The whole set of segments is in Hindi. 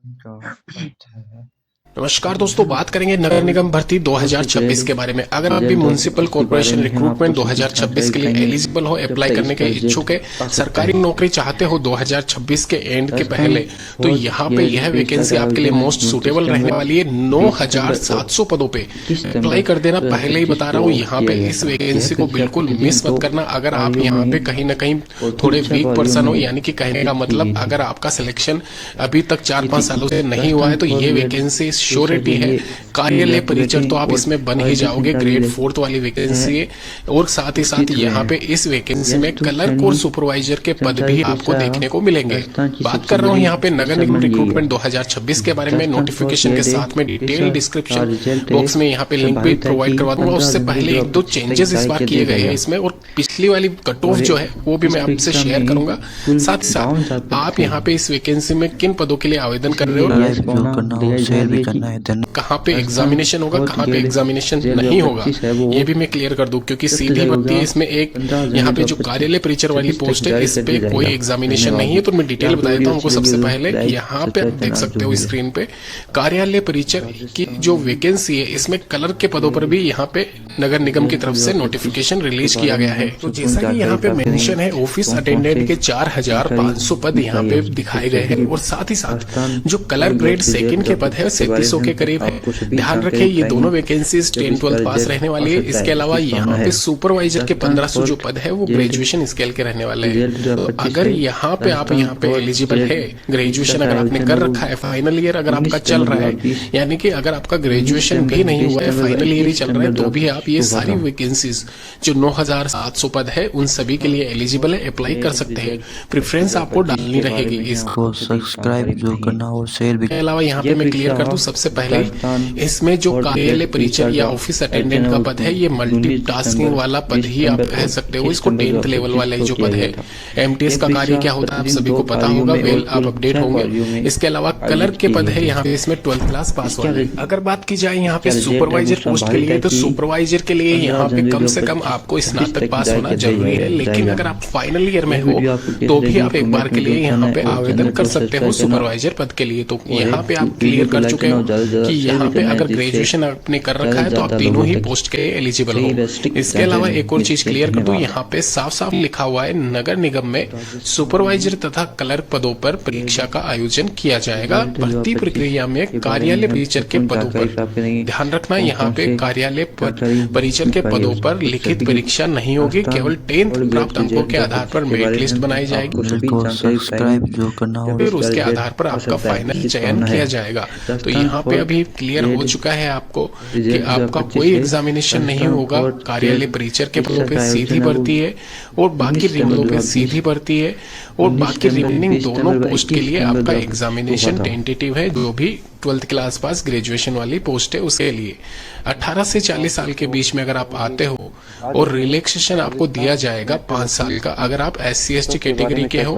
क्या बात है। नमस्कार जो दोस्तों, है बात करेंगे नगर निगम भर्ती पोस्ट 2026 जेल के बारे में। अगर आप भी जेल जॉब म्युनिसिपल के बारे कॉर्पोरेशन में हम आपको रिक्रूटमेंट दिखाना 2026 के लिए दिखाएंगे। एलिजिबल हो, जब अप्लाई तक करने के इसका रिजल्ट इच्छुक है, आ सकता सरकारी है। नौकरी चाहते हो 2026 के एंड के राजस्थान पहले, तो यहाँ पे बोर्ड यह ये परीक्षा वैकेंसी का आपके लिए आयोजन मोस्ट 29 सुटेबल रहने सितंबर, वाली है। 20 सितंबर और 9,700 पदों पे 21 अप्लाई सितंबर कर देना। पहले ही 2025 बता रहा को हूँ, यहाँ पे किया गया इस था। यह वैकेंसी को परीक्षा बिल्कुल प्रतिदिन मिस मत 2 करना। अगर आप पालियों यहाँ में पे कहीं ना कहीं और थोड़े तीन वीक पालियों पर्सन हो, में यानी कि कहने का आयोजित की मतलब गई थी। अगर आपका सिलेक्शन अभी तक 4-5 सालों से नहीं हुआ राजस्थान है, तो ये फॉर वैकेंसी परीक्षा के श्योरिटी है। लिए कार्यालय परिचर तो ग्रेजुएटिंग आप और इसमें बन ही फॉरेस्ट जाओगे, ग्रेड सेंटर 4 वाली है वैकेंसी है। और साथ ही साथ स्थित हुए यहाँ हैं। पे इस वैकेंसी में गेस्ट क्लर्क और ट्रेनी सुपरवाइजर के पद कर्मचारी भी आपको परीक्षा देखने को मिलेंगे। राजस्थान की बात सबसे कर रहा हूँ बड़ी यहाँ पे नगर परीक्षा निगम बन गई है। रिक्रूटमेंट 2026 के बारे में। राजस्थान फॉर नोटिफिकेशन के पीएलए साथ में डिटेल परीक्षा का डिस्क्रिप्शन रिजल्ट बॉक्स में यहाँ पे लिंक भी संभावित है प्रोवाइड कि करवा दूंगा। 15 उससे जनवरी पहले एक दो 2025 चेंजेस इस तारीख बार से किए दिया गए हैं जाएगा। इसमें, और पिछली वाली कट ऑफ और जो है वो भी इस मैं आपसे परीक्षा शेयर में करूंगा। कुल साथ ही साथ 52,000 पद आप थे। यहाँ पे इस वैकेंसी में किन पदों के लिए आवेदन कर रहे इसलिए हो, यह जो करना हो शेयर भी करना है। कहाँ पे राजस्थान एग्जामिनेशन होगा, फोर्थ कहाँ पे ग्रेड एग्जामिनेशन जेल जो नहीं होगा, 25 है वो ये भी मैं क्लियर कर दूं। क्योंकि 5 सीधी जुलाई भर्ती होगा। है, इसमें एक 15 यहाँ जनवरी पे जो 2025 कार्यालय परिचर वाली 26 तक पोस्ट है, जारी इस कर पे दिया कोई जाएगा। एग्जामिनेशन नहीं है। धन्यवाद। तो मैं डिटेल यहाँ पे बता देता वीडियो हूँ आपको। अच्छी लगी सबसे तो पहले लाइक यहाँ पे आप सब्सक्राइब देख करना सकते जो हो भी है। स्क्रीन पे कार्यालय परिचर की जो राजस्थान वैकेंसी है, इसमें कलर के पदों पर भी यहाँ पे नगर निगम की जेल तरफ से 2025 नोटिफिकेशन के रिलीज किया बारे गया में है। तो महत्वपूर्ण जैसा कि यहाँ जानकारी पे प्राप्त मेंशन है, करेंगे। ऑफिस कौन से अटेंडेंट के जानकारी 4,500 पद यहाँ दिखाई पे है दिखाए सबसे गए हैं। पहले और साथ ही साथ राजस्थान जो colour four grade UP jail second के पद है 2025 के बारे 3700 में के हम करीब है। आपको सभी ध्यान रखें, जानकारी ये बताएंगे दोनों वैकेंसीज जब 10-12 इसका पास रिजल्ट रहने आ वाली है। सकता इसके है। अलावा इसकी संभावना यहाँ है। पे सुपरवाइजर के राजस्थान 1500 जो फोर्थ पद है वो जेल ग्रेजुएशन स्केल के रहने वाले हैं। रिजल्ट तो 2025 अगर है। यहाँ पे आप राजस्थान यहाँ पे फोर्थ एलिजिबल जेल है, परीक्षा ग्रेजुएशन का अगर आपने आयोजन कर है वो रखा है, फाइनल ईयर अगर 19 आपका चल सितंबर रहा है, 2020, यानी कि अगर आपका 19 ग्रेजुएशन भी सितंबर नहीं 20 हुआ है, सितंबर व फाइनल ईयर ही 21 चल रहा है, सितंबर तो भी आप ये 2025 को सारी होगा। वैकेंसीज जो 9,700 पद है उन सभी के लिए एलिजिबल है, अप्लाई कर सकते हैं। प्रेफरेंस आपको 2025 डालनी के बारे रहेगी। में हम इसके आपको सभी सब्सक्राइब जो करना हो शेयर भी। अलावा यहाँ पे यह मैं क्लियर परीक्षा कर दूं सबसे पहले ही, राजस्थान इसमें जो फोर्थ कार्यालय ग्रेड परिचर परीक्षा या का ऑफिस आयोजन अटेंडेंट है का वो पद है, ये 19 मल्टीटास्किंग सितंबर वाला पद 20 ही आप सितंबर कह और सकते हो। 21 इसको सितंबर 10th लेवल 2025 वाले को जो किया पद गया है। था। एमटीएस यह का कार्य परीक्षा क्या होता है आप प्रतिदिन सभी 2 को पता पालियों होगा, में और वेल आप कुल अपडेट 6 होंगे। पालियों में इसके अलावा कलर आयोजित के की पद गई है थी। यहाँ पे, इसमें 12th क्लास पास इसका वाले। अगर बात की जाए यहाँ पे रिजल्ट है वो सुपरवाइजर पोस्ट के संभावित लिए, है तो कि सुपरवाइजर के लिए 15 यहाँ पे जनवरी कम से कम 2025 आपको 26 स्नातक तक पास जारी होना कर दिया जरूरी है। लेकिन जाएगा। अगर आप फाइनल ईयर में यह हो, वीडियो आपको कैसी तो भी लगी आप एक बार कमेंट के में लिए जरूर यहाँ बताना पे और आवेदन चैनल कर को सकते हो सब्सक्राइब करना सुपरवाइजर पद के लिए। तो और यहाँ पे आप वीडियो क्लियर को कर लाइक चुके करना हो और ज़्यादा से ज़्यादा कि शेयर यहाँ भी पे करना है अगर जिससे ग्रेजुएशन आपने कर ज़्यादा रखा से है तो आप ज़्यादा तीनों लोगों ही तक पोस्ट के लिए एलिजिबल सही हो। बेस्टिक इसके अलावा जानकारी एक और चीज जिससे क्लियर कर दूं, धन्यवाद। यहाँ पे साफ साफ लिखा हुआ है नगर निगम में राजस्थान सुपरवाइजर तथा क्लर्क पदों पर परीक्षा का आयोजन किया जाएगा। रिजल्ट भर्ती 2025 प्रक्रिया में के बारे में कार्यालय हम परिचर के संपूर्ण पदों जानकारी पर प्राप्त करेंगे। ध्यान रखना, कौन यहाँ कौन पे से कार्यालय जानकारी परिचर के निकाली पदों है पर उस लिखित सभी की परीक्षा नहीं होगी, राजस्थान केवल 10th और ग्रेड प्राप्त के अंकों जेल के आधार पर के मेरिट बारे में लिस्ट हम बनाई आपको जाएगी। सभी जानकारी फिर बताएंगे जो करना हो इसका उसके रिजल्ट आधार पर आ आपका सकता है। फाइनल इसकी चयन संभावना है। किया जाएगा। तो राजस्थान यहाँ पे फोर्थ अभी क्लियर हो ग्रेड चुका है आपको कि रिजल्ट आपका 2025 कोई है। एग्जामिनेशन नहीं राजस्थान होगा। फोर्थ कार्यालय जेल परिचर के पदों परीक्षा पे का सीधी आयोजन है वो भर्ती है और बाकी 19 सितंबर रिमेनिंग पे 2020, सीधी भर्ती है। और 19 बाकी सितंबर रिमेनिंग 20 दोनों सितंबर व पोस्ट के 21 लिए सितंबर आपका 2025 को हुआ एग्जामिनेशन था। टेंटेटिव है, जो भी 12th क्लास पास ग्रेजुएशन वाली पोस्ट है उसके लिए। 18 से 40 साल के बीच में अगर आप आते हो और रिलैक्सेशन आपको दिया जाएगा 5 साल का अगर आप SC/ST कैटेगरी के हो,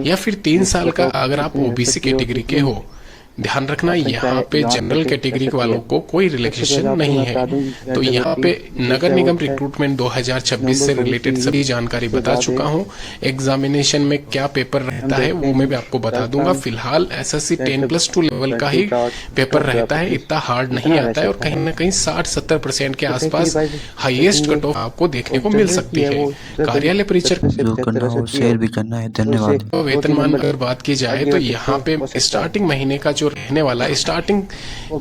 या फिर 3 साल का अगर आप OBC कैटेगरी के हो। ध्यान रखना, यहाँ पे जनरल कैटेगरी वालों को कोई रिलैक्सेशन नहीं है। तो यहाँ पे नगर निगम रिक्रूटमेंट 2026 से रिलेटेड सभी जानकारी बता चुका हूँ। एग्जामिनेशन में क्या पेपर रहता है वो मैं भी आपको बता दूंगा। फिलहाल SSC 10+2 लेवल का ही पेपर रहता है, इतना हार्ड नहीं आता है और कहीं ना कहीं 60-70% के आसपास हाईएस्ट कट ऑफ आपको देखने को मिल सकती है। कार्यालय परिचर जो करना हो शेयर भी करना है। धन्यवाद। वेतनमान अगर बात की जाए तो यहाँ पे स्टार्टिंग महीने का जो रहने वाला है, स्टार्टिंग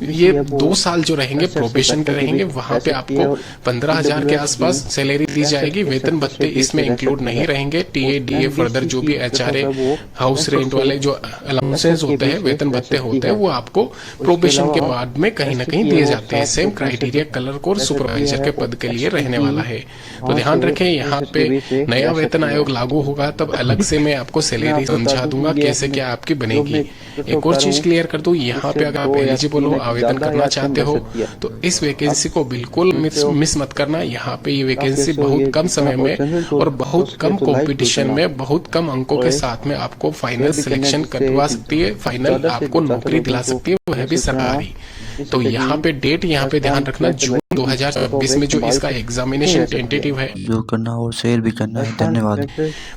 ये 2 साल जो रहेंगे प्रोबेशन के रहेंगे, वहां पे आपको 15,000 के आसपास सैलरी दी जाएगी। वेतन भत्ते इसमें इंक्लूड नहीं रहेंगे। TA DA फर्दर जो भी HRA हाउस रेंट वाले जो अलाउंसेस होते हैं, वेतन भत्ते होते हैं, वो आपको प्रोबेशन के बाद में कहीं ना कहीं दिए जाते हैं। सेम क्राइटेरिया क्लर्क और सुपरवाइजर के पद के लिए रहने वाला है। तो ध्यान रखें, यहाँ पे नया वेतन आयोग लागू होगा तब अलग से मैं आपको सैलरी समझा दूंगा कैसे क्या आपकी बनेगी। एक और चीज क्लियर कर दूं, यहाँ पे अगर आप एलिजिबल हो, आवेदन करना चाहते हो, तो इस वैकेंसी को बिल्कुल मिस मत करना। यहाँ पे ये वैकेंसी बहुत कम समय में और बहुत कम कंपटीशन में बहुत कम अंकों के साथ में आपको फाइनल सिलेक्शन करवा सकती है, फाइनल आपको नौकरी दिला सकती है, वह भी सरकारी। तो यहाँ पे डेट यहाँ पे ध्यान रखना, जून 2026 में जो इसका एग्जामिनेशन टेंटेटिव है जो करना हो शेयर भी करना है। धन्यवाद।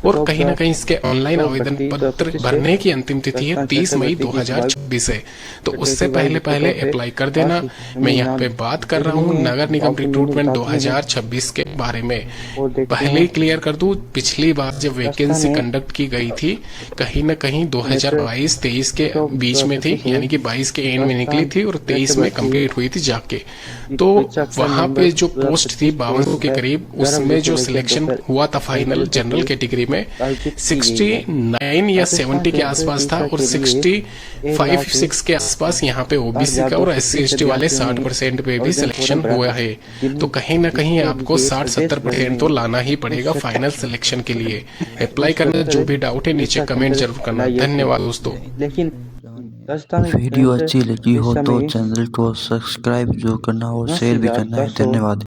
और कहीं ना कहीं इसके ऑनलाइन आवेदन पत्र भरने की अंतिम तिथि है 30 मई 2026 है, तो उससे पहले अप्लाई कर देना। मैं यहाँ पे बात कर रहा हूँ नगर निगम रिक्रूटमेंट 2026 के बारे में। पहले ही क्लियर कर दूं, पिछली बार जब वैकेंसी कंडक्ट की गई थी कहीं ना कहीं 2022-23 के बीच में थी, यानी कि 22 के एंड में निकली थी और 23 में कंप्लीट हुई थी जाके। तो वहां पे जो पोस्ट थी 5200 के करीब, उसमें जो सिलेक्शन हुआ था फाइनल जनरल कैटेगरी में 69 या 70 के आसपास था, और 65-6 के आसपास यहाँ पे ओबीसी का और SC/ST वाले 60% पे भी सिलेक्शन हुआ है। तो कहीं ना कहीं आपको 60-70% तो लाना ही पड़ेगा फाइनल सिलेक्शन के लिए। अप्लाई करना, जो भी डाउट है नीचे कमेंट जरूर करना। धन्यवाद दोस्तों। लेकिन वीडियो अच्छी लगी हो तो चैनल को सब्सक्राइब जो करना हो शेयर भी करना है। धन्यवाद।